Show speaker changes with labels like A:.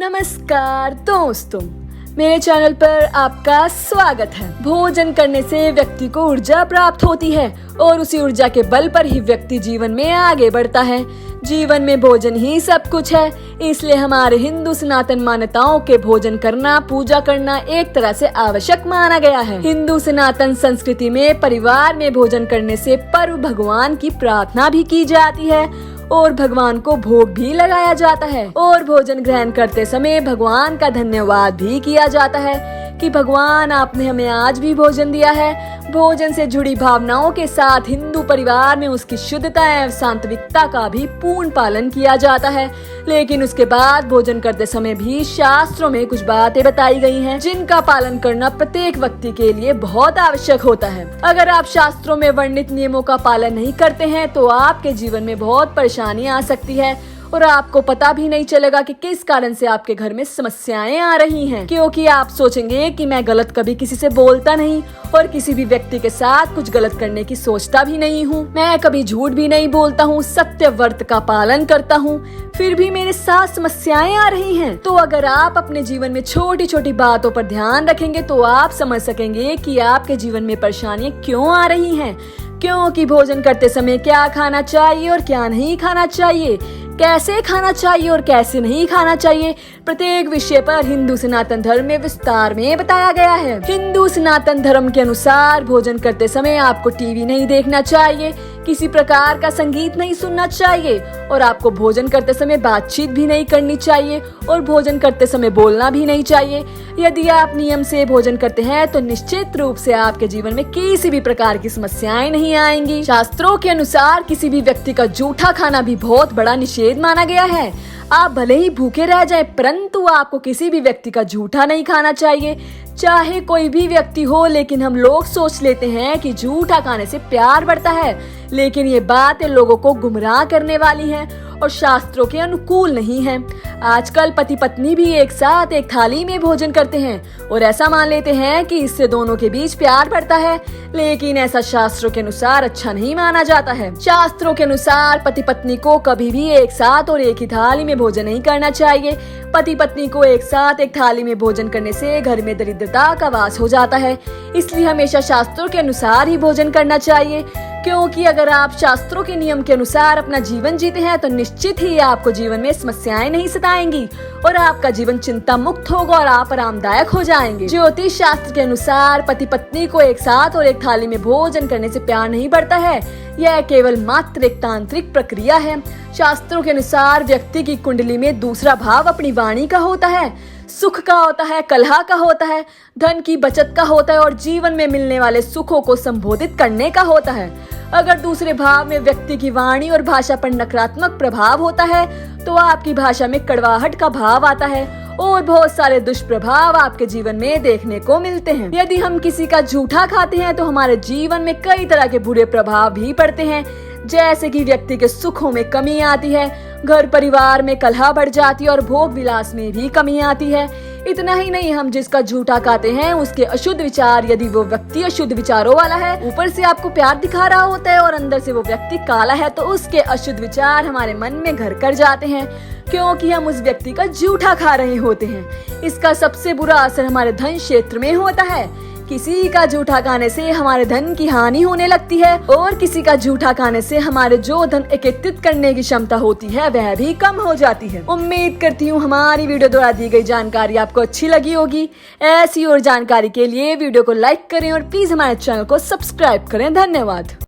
A: नमस्कार दोस्तों, मेरे चैनल पर आपका स्वागत है। भोजन करने से व्यक्ति को ऊर्जा प्राप्त होती है और उसी ऊर्जा के बल पर ही व्यक्ति जीवन में आगे बढ़ता है। जीवन में भोजन ही सब कुछ है, इसलिए हमारे हिंदू सनातन मान्यताओं के भोजन करना, पूजा करना एक तरह से आवश्यक माना गया है। हिंदू सनातन संस्कृति में परिवार में भोजन करने से परम भगवान की प्रार्थना भी की जाती है और भगवान को भोग भी लगाया जाता है और भोजन ग्रहण करते समय भगवान का धन्यवाद भी किया जाता है कि भगवान आपने हमें आज भी भोजन दिया है। भोजन से जुड़ी भावनाओं के साथ हिंदू परिवार में उसकी शुद्धता एवं सात्विकता का भी पूर्ण पालन किया जाता है। लेकिन उसके बाद भोजन करते समय भी शास्त्रों में कुछ बातें बताई गई हैं, जिनका पालन करना प्रत्येक व्यक्ति के लिए बहुत आवश्यक होता है। अगर आप शास्त्रों में वर्णित नियमों का पालन नहीं करते हैं तो आपके जीवन में बहुत परेशानी आ सकती है और आपको पता भी नहीं चलेगा कि किस कारण से आपके घर में समस्याएं आ रही हैं, क्योंकि आप सोचेंगे कि मैं गलत कभी किसी से बोलता नहीं और किसी भी व्यक्ति के साथ कुछ गलत करने की सोचता भी नहीं हूँ। मैं कभी झूठ भी नहीं बोलता हूँ, सत्य व्रत का पालन करता हूँ, फिर भी मेरे साथ समस्याएं आ रही हैं। तो अगर आप अपने जीवन में छोटी छोटी बातों पर ध्यान रखेंगे तो आप समझ सकेंगे कि आपके जीवन में परेशानियां क्यों आ रही हैं। क्योंकि भोजन करते समय क्या खाना चाहिए और क्या नहीं खाना चाहिए, कैसे खाना चाहिए और कैसे नहीं खाना चाहिए, प्रत्येक विषय पर हिंदू सनातन धर्म में विस्तार में बताया गया है। हिंदू सनातन धर्म के अनुसार भोजन करते समय आपको टीवी नहीं देखना चाहिए, किसी प्रकार का संगीत नहीं सुनना चाहिए और आपको भोजन करते समय बातचीत भी नहीं करनी चाहिए और भोजन करते समय बोलना भी नहीं चाहिए। यदि आप नियम से भोजन करते हैं तो निश्चित रूप से आपके जीवन में किसी भी प्रकार की समस्याएं नहीं आएंगी। शास्त्रों के अनुसार किसी भी व्यक्ति का जूठा खाना भी बहुत बड़ा निषेध माना गया है। आप भले ही भूखे रह जाएं, परंतु आपको किसी भी व्यक्ति का जूठा नहीं खाना चाहिए, चाहे कोई भी व्यक्ति हो। लेकिन हम लोग सोच लेते हैं कि जूठा खाने से प्यार बढ़ता है, लेकिन ये बातें लोगों को गुमराह करने वाली हैं और शास्त्रों के अनुकूल नहीं है। आजकल पति पत्नी भी एक साथ एक थाली में भोजन करते हैं और ऐसा मान लेते हैं कि इससे दोनों के बीच प्यार बढ़ता है, लेकिन ऐसा शास्त्रों के अनुसार अच्छा नहीं माना जाता है। शास्त्रों के अनुसार पति पत्नी को कभी भी एक साथ और एक ही थाली में भोजन नहीं करना चाहिए। पति पत्नी को एक साथ एक थाली में भोजन करने से घर में दरिद्रता का वास हो जाता है, इसलिए हमेशा शास्त्रों के अनुसार ही भोजन करना चाहिए। क्योंकि अगर आप शास्त्रों के नियम के अनुसार अपना जीवन जीते हैं तो निश्चित ही आपको जीवन में समस्याएं नहीं सताएंगी और आपका जीवन चिंता मुक्त होगा और आप आरामदायक हो जाएंगे। ज्योतिष शास्त्र के अनुसार पति पत्नी को एक साथ और एक थाली में भोजन करने से प्यार नहीं बढ़ता है, यह केवल मात्र एक तांत्रिक प्रक्रिया है। शास्त्रों के अनुसार व्यक्ति की कुंडली में दूसरा भाव अपनी वाणी का होता है, सुख का होता है, कलह का होता है, धन की बचत का होता है और जीवन में मिलने वाले सुखों को संबोधित करने का होता है। अगर दूसरे भाव में व्यक्ति की वाणी और भाषा पर नकारात्मक प्रभाव होता है तो आपकी भाषा में कड़वाहट का भाव आता है और बहुत सारे दुष्प्रभाव आपके जीवन में देखने को मिलते हैं। यदि हम किसी का जूठा खाते हैं तो हमारे जीवन में कई तरह के बुरे प्रभाव भी पड़ते हैं, जैसे कि व्यक्ति के सुखों में कमी आती है, घर परिवार में कलह बढ़ जाती है और भोग विलास में भी कमी आती है। इतना ही नहीं, हम जिसका झूठा खाते हैं उसके अशुद्ध विचार, यदि वो व्यक्ति अशुद्ध विचारों वाला है, ऊपर से आपको प्यार दिखा रहा होता है और अंदर से वो व्यक्ति काला है, तो उसके अशुद्ध विचार हमारे मन में घर कर जाते हैं, क्योंकि हम उस व्यक्ति का झूठा खा रहे होते हैं। इसका सबसे बुरा असर हमारे धन क्षेत्र में होता है। किसी का जूठा खाने से हमारे धन की हानि होने लगती है और किसी का जूठा खाने से हमारे जो धन एकत्रित करने की क्षमता होती है वह भी कम हो जाती है। उम्मीद करती हूँ हमारी वीडियो द्वारा दी गई जानकारी आपको अच्छी लगी होगी। ऐसी और जानकारी के लिए वीडियो को लाइक करें और प्लीज हमारे चैनल को सब्सक्राइब करें। धन्यवाद।